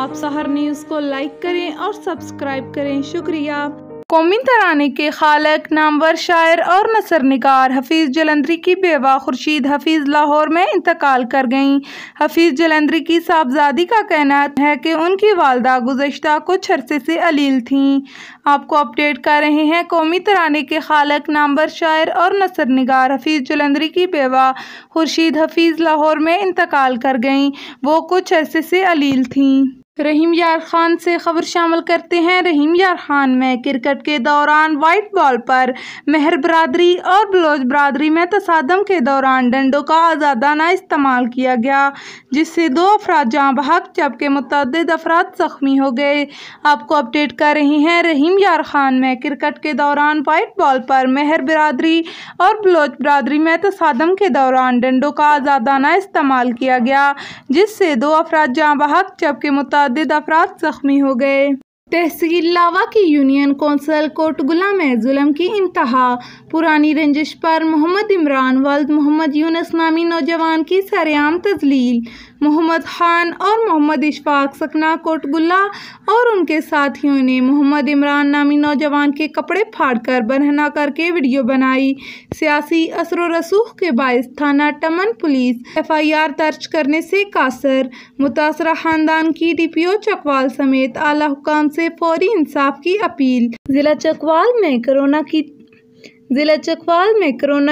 आप सहर न्यूज़ को लाइक करें और सब्सक्राइब करें। शुक्रिया। कौमी तराने के खालक, नामवर शायर और नसरनिगार हफीज़ जलंधरी की बेवा खुर्शीद हफीज़ लाहौर में इंतकाल कर गईं। हफीज़ जलंधरी की साहबजादी का कहना है कि उनकी वालदा गुज़श्ता कुछ अरसे से अलील थीं। आपको अपडेट कर रहे हैं। कौमी तराने के खालक, नामवर शायर और नसरनिगार हफीज़ जलंधरी की बेवा खुर्शीद हफीज़ लाहौर में इंतकाल कर गईं। वो कुछ अरसे से अलील थीं। रहीम यार खान से खबर शामिल करते हैं। रहीम यार खान में क्रिकेट के दौरान वाइट बॉल पर मेहर बरादरी और बलोच बरादरी में तसादम के दौरान डंडों का आज़ादाना इस्तेमाल किया गया, जिससे 2 अफराद जाँ बहक जबकि मुतअद्दिद अफराद ज़ख्मी हो गए। आपको अपडेट कर रहे हैं। रहीम यार खान में क्रिकेट के दौरान वाइट बॉल पर मेहर बरादरी और बलोच बरादरी में तसादम के दौरान डंडों का आज़ादाना इस्तेमाल किया गया, जिससे 2 अफराद जाँ बहक जबकि मुतअद्दिद अफराद ज़ख्मी हो गए। तहसील लावा की यूनियन कौंसल कोटगुला में जुल्म की इंतहा। पुरानी रंजिश पर मोहम्मद इमरान वल्द मोहम्मद यूनुस नामी नौजवान की सरेआम तजलील। मोहम्मद खान और मोहम्मद इशफाक सकना कोटगुला और उनके साथियों ने मोहम्मद इमरान नामी नौजवान के कपड़े फाड़कर बरहना करके वीडियो बनाई। सियासी असर व रसूख के बायस थाना टमन पुलिस FIR दर्ज करने से कासर। मुतासरा खानदान की DPO चकवाल समेत आला हुकाम से फौरी इंसाफ की अपील। जिला चकवाल में कोरोना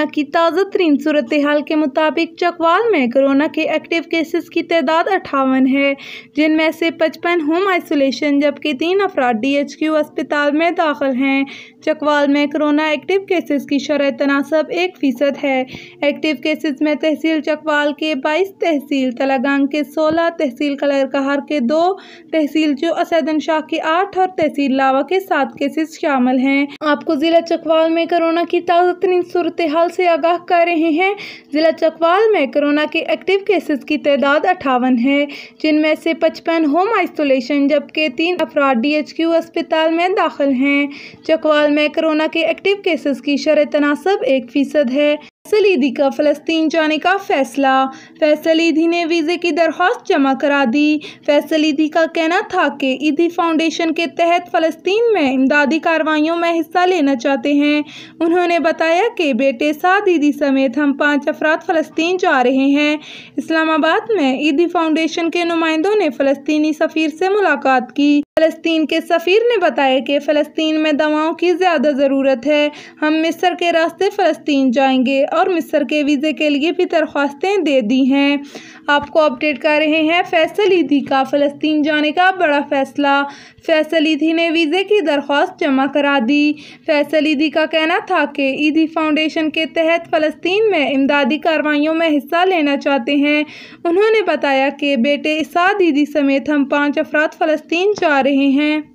की ताज़ा तरीन सूरत हाल के मुताबिक चकवाल में कोरोना के एक्टिव केसेस की तादाद 58 है, जिनमें से 55 होम आइसोलेशन जबकि 3 अफराद DHQ अस्पताल में दाखिल हैं। चकवाल में कोरोना एक्टिव केसेस की शरह तनासब 1% है। एक्टिव केसेस में तहसील चकवाल के 22, तहसील तलागांग के 16, तहसील कलरकहार के 2, तहसील जो असैदन शाह के 8 और तहसील लावा के 7 केसेस शामिल हैं। आपको जिला चकवाल में कोरोना की ताज़ा तरीन सूरत हाल से आगाह कर रहे हैं। जिला चकवाल में कोरोना के एक्टिव केसेस की तादाद 58 है, जिनमें से 55 होम आइसोलेशन जबकि 3 अफराद DHQ अस्पताल में दाखिल हैं। चकवाल में कोरोना के एक्टिव केसेस की शरह तनासब 1% है। फैसल ईदी का फ़लस्तीन जाने का फैसला। फैसल ईदी ने वीज़े की दरख्वास्त जमा करा दी। फैसल ईदी का कहना था कि ईदी फाउंडेशन के तहत फ़लस्तीन में इमदादी कार्रवाइयों में हिस्सा लेना चाहते हैं। उन्होंने बताया कि बेटे साद ईदी समेत हम 5 अफराद फ़लस्तीन जा रहे हैं। इस्लामाबाद में ईदी फाउंडेशन के नुमाइंदों ने फ़लस्तीनी सफ़ीर से मुलाकात की। फ़लस्तीन के सफ़ीर ने बताया कि फ़लस्तीन में दवाओं की ज़्यादा ज़रूरत है। हम मिस्र के रास्ते फ़लस्तीन जाएंगे और मिस्र के वीज़े के लिए भी दरख्वास्तें दे दी हैं। आपको अपडेट कर रहे हैं। फैसल ईदी का फ़लस्तीन जाने का बड़ा फैसला। फैसल ईदी ने वीज़े की दरख्वास्त जमा करा दी। फैसल ईदी का कहना था कि ईदी फाउंडेशन के तहत फ़लस्तीन में इमदादी कार्रवाइयों में हिस्सा लेना चाहते हैं। उन्होंने बताया कि बेटे साद ईदी समेत हम 5 अफराद फ़लस्तीन जा रहे हैं।